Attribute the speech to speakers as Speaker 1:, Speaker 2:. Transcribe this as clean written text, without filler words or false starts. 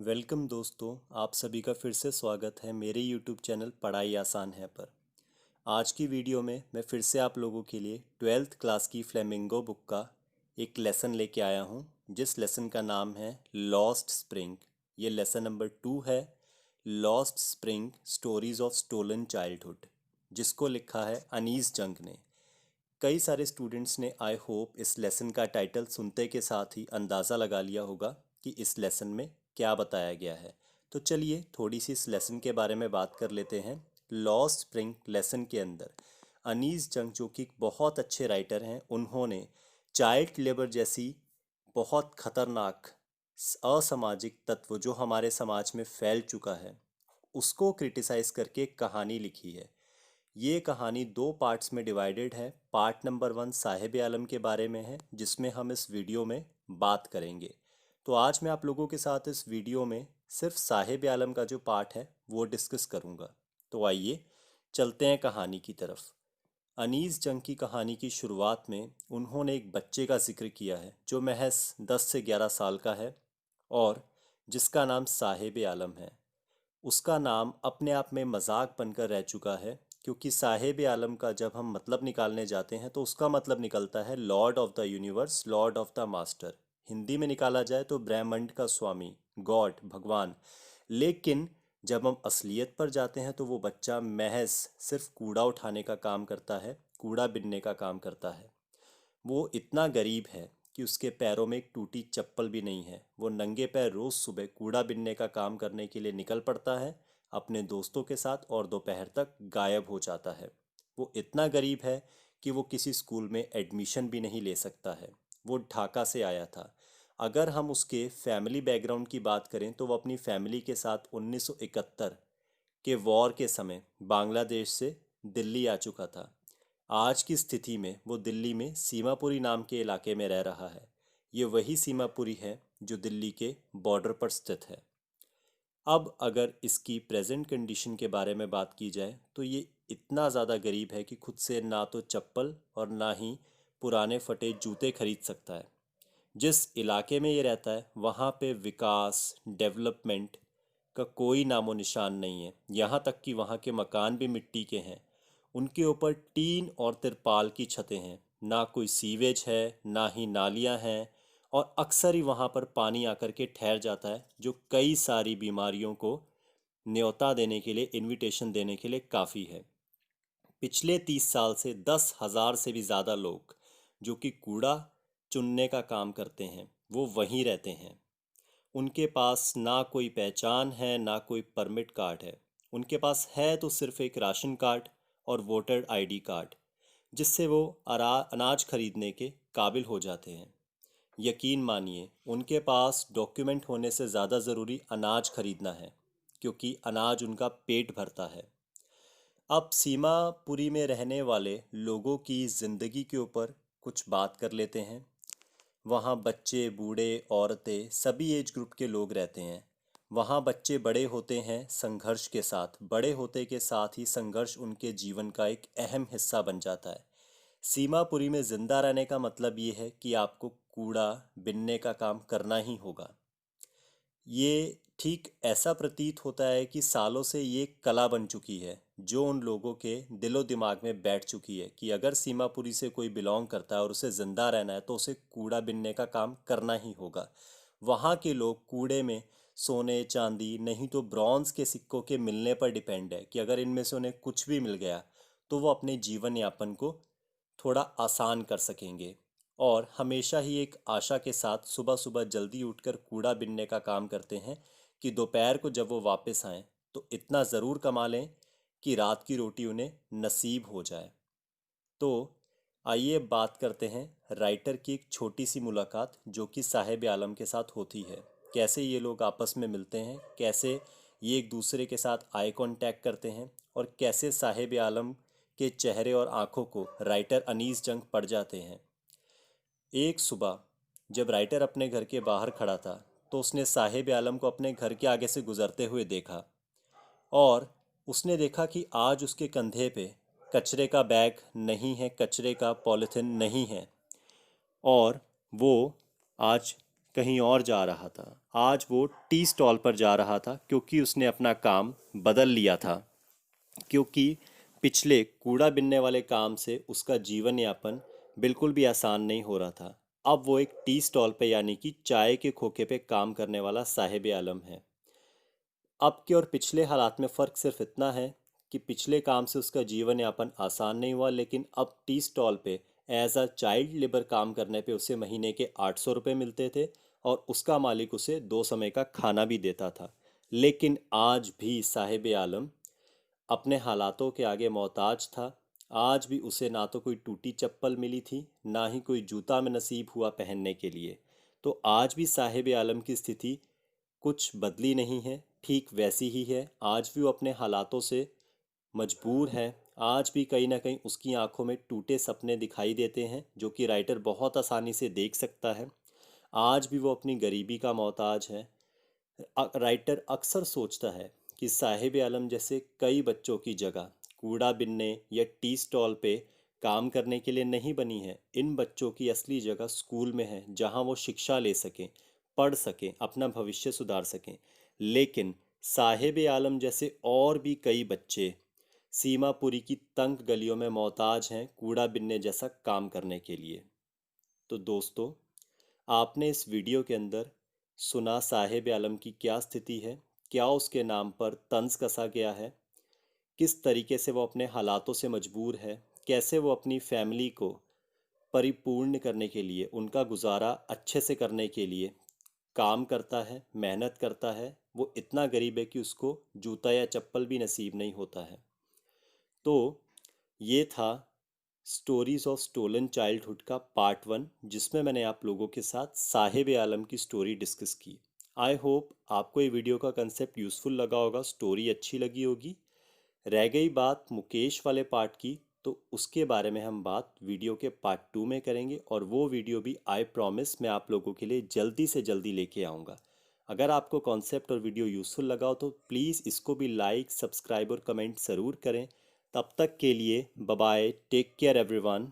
Speaker 1: Welcome दोस्तों, आप सभी का फिर से स्वागत है मेरे यूट्यूब चैनल पढ़ाई आसान है पर। आज की वीडियो में मैं फिर से आप लोगों के लिए 12th क्लास की फ्लेमिंगो बुक का एक लेसन लेके आया हूँ, जिस लेसन का नाम है लॉस्ट स्प्रिंग। ये लेसन नंबर 2 है, lost spring stories of stolen childhood, जिसको लिखा है अनीस जंग ने। कई सारे स्टूडेंट्स ने आई होप इस लेसन का टाइटल सुनते के साथ ही अंदाज़ा लगा लिया होगा कि इस लेसन में क्या बताया गया है। तो चलिए थोड़ी सी इस लेसन के बारे में बात कर लेते हैं। लॉस्ट स्प्रिंग लेसन के अंदर अनीस जंग, जो कि बहुत अच्छे राइटर हैं, उन्होंने चाइल्ड लेबर जैसी बहुत खतरनाक असामाजिक तत्व जो हमारे समाज में फैल चुका है, उसको क्रिटिसाइज करके एक कहानी लिखी है। ये कहानी दो पार्ट्स में डिवाइडेड है। पार्ट नंबर 1 साहिब आलम के बारे में है, जिसमें हम इस वीडियो में बात करेंगे। तो आज मैं आप लोगों के साथ इस वीडियो में सिर्फ साहिब आलम का जो पार्ट है वो डिस्कस करूँगा। तो आइए चलते हैं कहानी की तरफ। अनीस जंग की कहानी की शुरुआत में उन्होंने एक बच्चे का जिक्र किया है जो महज 10 से 11 साल का है और जिसका नाम साहिब आलम है। उसका नाम अपने आप में मजाक बनकर रह चुका है, क्योंकि साहिब आलम का जब हम मतलब निकालने जाते हैं तो उसका मतलब निकलता है Lord of the universe, Lord of the master. Hindi में निकाला जाए तो ब्रह्मांड का स्वामी, गॉड, भगवान। लेकिन जब हम असलियत पर जाते हैं तो वो बच्चा महज सिर्फ कूड़ा उठाने का काम करता है, कूड़ा बिनने का काम करता है। वो इतना गरीब है कि उसके पैरों में एक टूटी चप्पल भी नहीं है। वो नंगे पैर रोज़ सुबह कूड़ा बिनने का काम करने के लिए निकल पड़ता है अपने दोस्तों के साथ और दोपहर तक गायब हो जाता है। वो इतना गरीब है कि वो किसी स्कूल में एडमिशन भी नहीं ले सकता है। वो ढाका से आया था। अगर हम उसके फैमिली बैकग्राउंड की बात करें तो वो अपनी फैमिली के साथ 1971 के वॉर के समय बांग्लादेश से दिल्ली आ चुका था। आज की स्थिति में वो दिल्ली में सीमापुरी नाम के इलाके में रह रहा है। ये वही सीमापुरी है जो दिल्ली के बॉर्डर पर स्थित है। अब अगर इसकी प्रेजेंट कंडीशन के बारे में बात की जाए तो ये इतना ज़्यादा गरीब है कि खुद से ना तो चप्पल और ना ही पुराने फटे जूते खरीद सकता है। जिस इलाके में ये रहता है वहाँ पे विकास, डेवलपमेंट का कोई नामो निशान नहीं है। यहाँ तक कि वहाँ के मकान भी मिट्टी के हैं। उनके ऊपर टीन और तिरपाल की छतें हैं। ना कोई सीवेज है, ना ही नालियाँ हैं, और अक्सर ही वहाँ पर पानी आकर के ठहर जाता है, जो कई सारी बीमारियों को न्योता देने के लिए, इनविटेशन देने के लिए काफ़ी है। पिछले 30 साल से 10,000 से भी ज़्यादा लोग जो कि कूड़ा चुनने का काम करते हैं वो वहीं रहते हैं। उनके पास ना कोई पहचान है, ना कोई परमिट कार्ड है। उनके पास है तो सिर्फ एक राशन कार्ड और वोटर आईडी कार्ड, जिससे वो अनाज खरीदने के काबिल हो जाते हैं। यकीन मानिए, उनके पास डॉक्यूमेंट होने से ज़्यादा ज़रूरी अनाज खरीदना है, क्योंकि अनाज उनका पेट भरता है। अब सीमापुरी में रहने वाले लोगों की ज़िंदगी के ऊपर कुछ बात कर लेते हैं। वहाँ बच्चे, बूढ़े, औरतें, सभी एज ग्रुप के लोग रहते हैं। वहाँ बच्चे बड़े होते हैं संघर्ष के साथ, बड़े होते के साथ ही संघर्ष उनके जीवन का एक अहम हिस्सा बन जाता है। सीमापुरी में ज़िंदा रहने का मतलब ये है कि आपको कूड़ा बिनने का काम करना ही होगा। ये ठीक ऐसा प्रतीत होता है कि सालों से ये कला बन चुकी है, जो उन लोगों के दिलो दिमाग में बैठ चुकी है कि अगर सीमापुरी से कोई बिलोंग करता है और उसे ज़िंदा रहना है तो उसे कूड़ा बिनने का काम करना ही होगा। वहाँ के लोग कूड़े में सोने, चांदी, नहीं तो ब्रॉन्ज के सिक्कों के मिलने पर डिपेंड है कि अगर इनमें से उन्हें कुछ भी मिल गया तो वो अपने जीवन यापन को थोड़ा आसान कर सकेंगे। और हमेशा ही एक आशा के साथ सुबह सुबह जल्दी उठकर कूड़ा बिनने का काम करते हैं कि दोपहर को जब वो वापस आएं तो इतना ज़रूर कमा लें कि रात की रोटी उन्हें नसीब हो जाए। तो आइए बात करते हैं राइटर की एक छोटी सी मुलाकात जो कि साहिब आलम के साथ होती है। कैसे ये लोग आपस में मिलते हैं, कैसे ये एक दूसरे के साथ आई कांटेक्ट करते हैं, और कैसे साहिब आलम के चेहरे और आंखों को राइटर अनीस जंग पड़ जाते हैं। एक सुबह जब राइटर अपने घर के बाहर खड़ा था तो उसने साहिब आलम को अपने घर के आगे से गुजरते हुए देखा, और उसने देखा कि आज उसके कंधे पे कचरे का बैग नहीं है, कचरे का पॉलिथिन नहीं है, और वो आज कहीं और जा रहा था। आज वो टी स्टॉल पर जा रहा था क्योंकि उसने अपना काम बदल लिया था। क्योंकि पिछले कूड़ा बिनने वाले काम से उसका जीवन यापन बिल्कुल भी आसान नहीं हो रहा था। अब वो एक टी स्टॉल पे यानी कि चाय के खोखे पे काम करने वाला साहिब आलम है। अब के और पिछले हालात में फ़र्क सिर्फ इतना है कि पिछले काम से उसका जीवन यापन आसान नहीं हुआ, लेकिन अब टी स्टॉल पे एज अ चाइल्ड लेबर काम करने पे उसे महीने के 800 रुपये मिलते थे और उसका मालिक उसे 2 समय का खाना भी देता था। लेकिन आज भी साहिब आलम अपने हालातों के आगे मोहताज था। आज भी उसे ना तो कोई टूटी चप्पल मिली थी, ना ही कोई जूता में नसीब हुआ पहनने के लिए। तो आज भी साहिब आलम की स्थिति कुछ बदली नहीं है, ठीक वैसी ही है। आज भी वो अपने हालातों से मजबूर है। आज भी कहीं ना कहीं उसकी आंखों में टूटे सपने दिखाई देते हैं, जो कि राइटर बहुत आसानी से देख सकता है। आज भी वो अपनी गरीबी का मोहताज है। राइटर अक्सर सोचता है कि साहिब आलम जैसे कई बच्चों की जगह कूड़ा बिनने या टी स्टॉल पे काम करने के लिए नहीं बनी है। इन बच्चों की असली जगह स्कूल में है, जहां वो शिक्षा ले सकें, पढ़ सकें, अपना भविष्य सुधार सकें। लेकिन साहिब आलम जैसे और भी कई बच्चे सीमापुरी की तंग गलियों में मोहताज हैं कूड़ा बिनने जैसा काम करने के लिए। तो दोस्तों, आपने इस वीडियो के अंदर सुना साहिब आलम की क्या स्थिति है, क्या उसके नाम पर तंज कसा गया है, किस तरीके से वो अपने हालातों से मजबूर है, कैसे वो अपनी फैमिली को परिपूर्ण करने के लिए, उनका गुजारा अच्छे से करने के लिए काम करता है, मेहनत करता है। वो इतना गरीब है कि उसको जूता या चप्पल भी नसीब नहीं होता है। तो ये था स्टोरीज ऑफ स्टोलन चाइल्डहुड का पार्ट 1, जिसमें मैंने आप लोगों के साथ साहिब आलम की स्टोरी डिस्कस की। आई होप आपको ये वीडियो का कंसेप्ट यूज़फुल लगा होगा, स्टोरी अच्छी लगी होगी। रह गई बात मुकेश वाले पार्ट की, तो उसके बारे में हम बात वीडियो के पार्ट 2 में करेंगे, और वो वीडियो भी आई प्रॉमिस मैं आप लोगों के लिए जल्दी से जल्दी लेके आऊँगा। अगर आपको कॉन्सेप्ट और वीडियो यूज़फुल लगा हो तो प्लीज़ इसको भी लाइक, सब्सक्राइब और कमेंट ज़रूर करें। तब तक के लिए bye bye, take care everyone.